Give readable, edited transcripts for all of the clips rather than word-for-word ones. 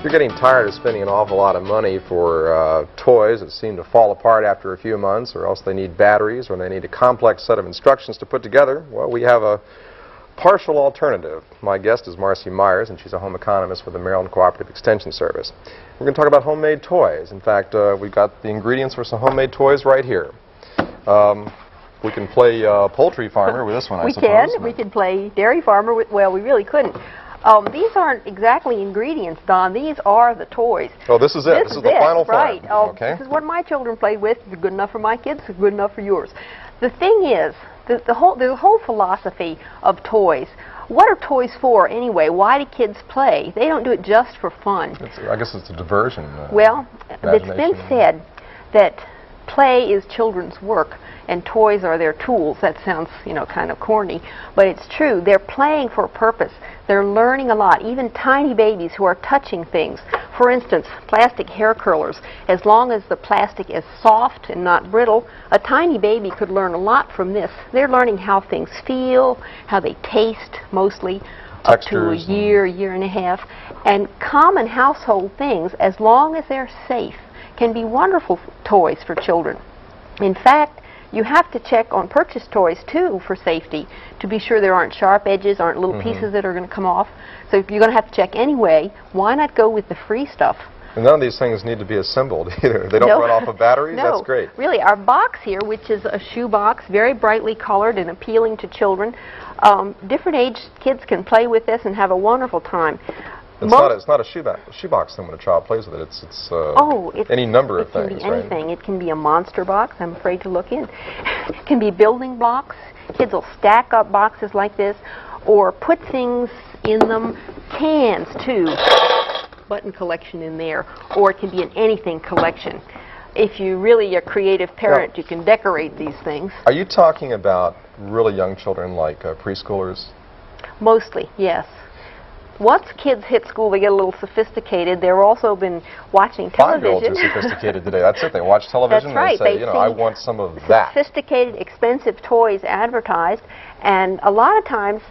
You're getting tired of spending an awful lot of money for toys that seem to fall apart after a few months, or else they need batteries, or they need a complex set of instructions to put together. Well, we have a partial alternative. My guest is Marcy Myers, and she's a home economist with the Maryland Cooperative Extension Service. We're going to talk about homemade toys. In fact, we've got the ingredients for some homemade toys right here. We can play poultry farmer with this one, I suppose. We can play dairy farmer with, well, we really couldn't. These aren't exactly ingredients, Don. These are the toys. Oh, this is it. This is the final form. Right. Okay. This is what my children played with. It's good enough for my kids. It's good enough for yours. The thing is, there's a whole philosophy of toys. What are toys for anyway? Why do kids play? They don't do it just for fun. I guess it's a diversion. Well, it's been said that play is children's work and toys are their tools. That sounds, kind of corny, but it's true. They're playing for a purpose. They're learning a lot, even tiny babies who are touching things. For instance, plastic hair curlers. As long as the plastic is soft and not brittle, a tiny baby could learn a lot from this. They're learning how things feel, how they taste, mostly, textures, up to a year and a half. And common household things, as long as they're safe, can be wonderful toys for children. In fact, you have to check on purchased toys, too, for safety, to be sure there aren't sharp edges, aren't little pieces that are going to come off. So if you're going to have to check anyway, why not go with the free stuff? And none of these things need to be assembled either. They don't run off of batteries? No. That's great. Really, our box here, which is a shoe box, very brightly colored and appealing to children. Different age kids can play with this and have a wonderful time. It's not a shoebox then when a child plays with it. It's any number of things. It can be anything. Right? It can be a monster box. I'm afraid to look in. It can be building blocks. Kids will stack up boxes like this or put things in them. Cans, too. Button collection in there. Or it can be an anything collection. If you're really a creative parent, you can decorate these things. Are you talking about really young children like preschoolers? Mostly, yes. Once kids hit school, they get a little sophisticated. They've also been watching television. 5-year-olds are sophisticated today. That's it. They watch television That's right. and they say, I want some of that. Sophisticated, expensive toys advertised. And a lot of times,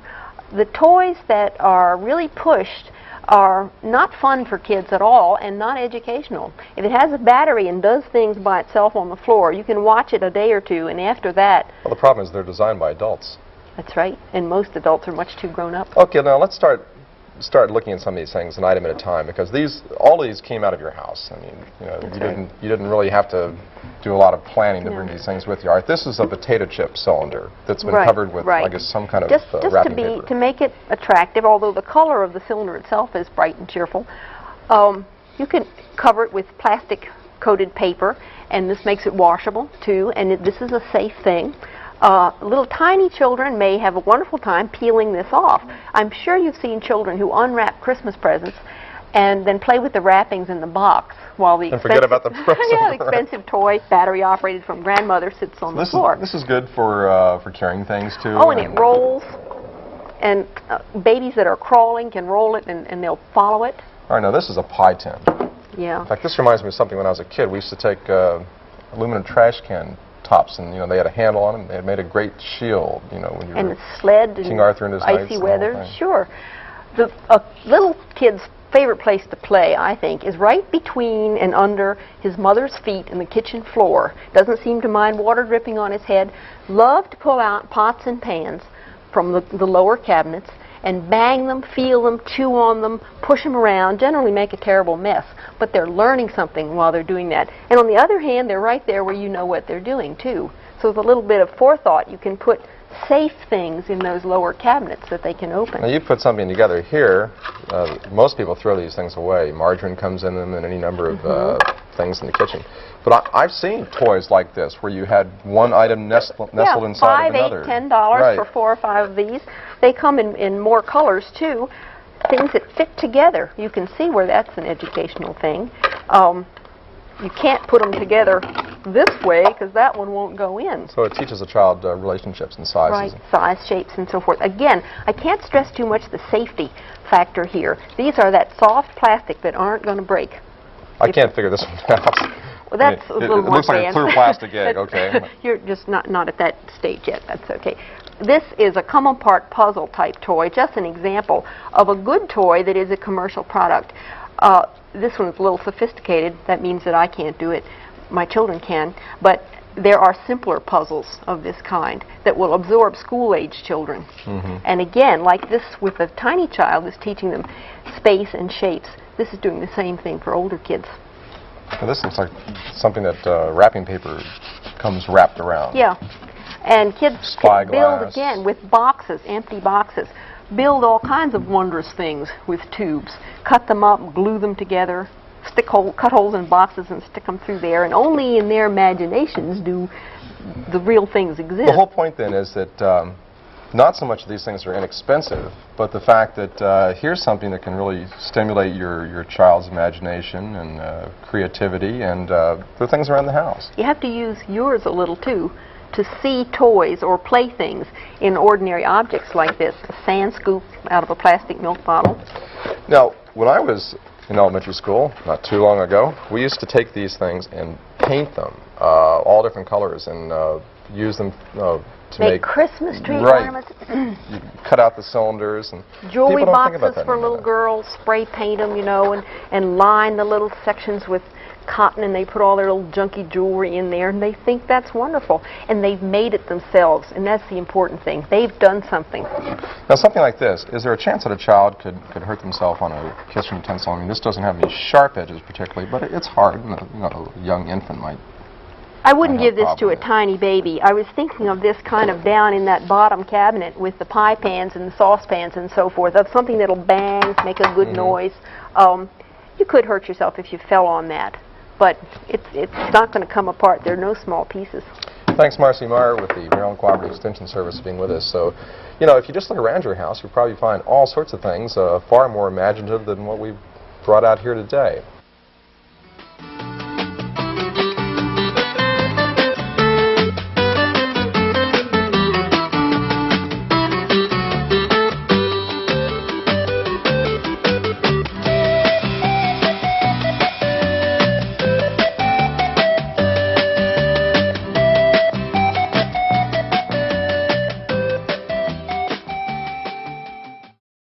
the toys that are really pushed are not fun for kids at all and not educational. If it has a battery and does things by itself on the floor, you can watch it a day or two, and after that... Well, the problem is they're designed by adults. That's right. And most adults are much too grown up. Okay, now let's start looking at some of these things an item at a time, because all of these came out of your house. I mean, you didn't really have to do a lot of planning to bring these things with you. All right, this is a potato chip cylinder that's been covered with, I guess, some kind of wrapping paper. Just to make it attractive, although the color of the cylinder itself is bright and cheerful, you can cover it with plastic coated paper, and this makes it washable too, and this is a safe thing. Little tiny children may have a wonderful time peeling this off. I'm sure you've seen children who unwrap Christmas presents and then play with the wrappings in the box while the forget about the present. Yeah, the expensive toy, battery operated from grandmother, sits on the floor. This is good for carrying things too. Oh, and it rolls. And babies that are crawling can roll it and they'll follow it. All right, now this is a pie tin. Yeah. In fact, this reminds me of something when I was a kid. We used to take aluminum trash can tops, and they had a handle on them. They had made a great shield, when you and sled King Arthur and his icy knights weather. Sure. A little kid's favorite place to play, I think, is right between and under his mother's feet in the kitchen floor. Doesn't seem to mind water dripping on his head. Love to pull out pots and pans from the lower cabinets and bang them, feel them, chew on them, push them around, generally make a terrible mess. But they're learning something while they're doing that. And on the other hand, they're right there where you know what they're doing, too. So with a little bit of forethought, you can put safe things in those lower cabinets that they can open. Now, you put something together here. Most people throw these things away. Margarine comes in them and any number of things in the kitchen. But I've seen toys like this where you had one item nestled inside of another. $5, $8, $10 for 4 or 5 of these. They come in more colors, too. Things that fit together. You can see where that's an educational thing. You can't put them together this way because that one won't go in. So it teaches a child relationships and sizes. Right, size, shapes, and so forth. Again, I can't stress too much the safety factor here. These are that soft plastic that aren't going to break. I can't figure this one out. Well, that's a little more It looks like a clear plastic egg, okay. You're just not at that stage yet. That's okay. This is a come-apart puzzle type toy, just an example of a good toy that is a commercial product. This one's a little sophisticated. That means that I can't do it. My children can. But there are simpler puzzles of this kind that will absorb school-age children. And again, like this with a tiny child is teaching them space and shapes. This is doing the same thing for older kids. Well, this looks like something that wrapping paper comes wrapped around. Yeah. And kids can build, again, with boxes, empty boxes. Build all kinds of wondrous things with tubes. Cut them up, glue them together, cut holes in boxes and stick them through there, and only in their imaginations do the real things exist. The whole point then is that not so much these things are inexpensive, but the fact that here's something that can really stimulate your child's imagination and creativity, and there are things around the house. You have to use yours a little too, to see toys or playthings in ordinary objects like this, a sand scoop out of a plastic milk bottle. Now, when I was in elementary school, not too long ago, we used to take these things and paint them all different colors and use them to make Christmas tree right. ornaments. You cut out the cylinders and Jewelry people don't think about boxes that for anymore. little girls, spray paint them, you know, and line the little sections with cotton, and they put all their little junky jewelry in there, and they think that's wonderful. And they've made it themselves, and that's the important thing. They've done something. Now, something like this, is there a chance that a child could hurt themselves on a kitchen utensil? I mean, this doesn't have any sharp edges particularly, but it's hard, and a young infant might. I wouldn't give this to a tiny baby. I was thinking of this kind of down in that bottom cabinet with the pie pans and the saucepans and so forth, of something that'll bang, make a good noise. You could hurt yourself if you fell on that, but it's not going to come apart. There are no small pieces. Thanks, Marcy Meyer with the Maryland Cooperative Extension Service for being with us. So, you know, if you just look around your house, you'll probably find all sorts of things far more imaginative than what we've brought out here today.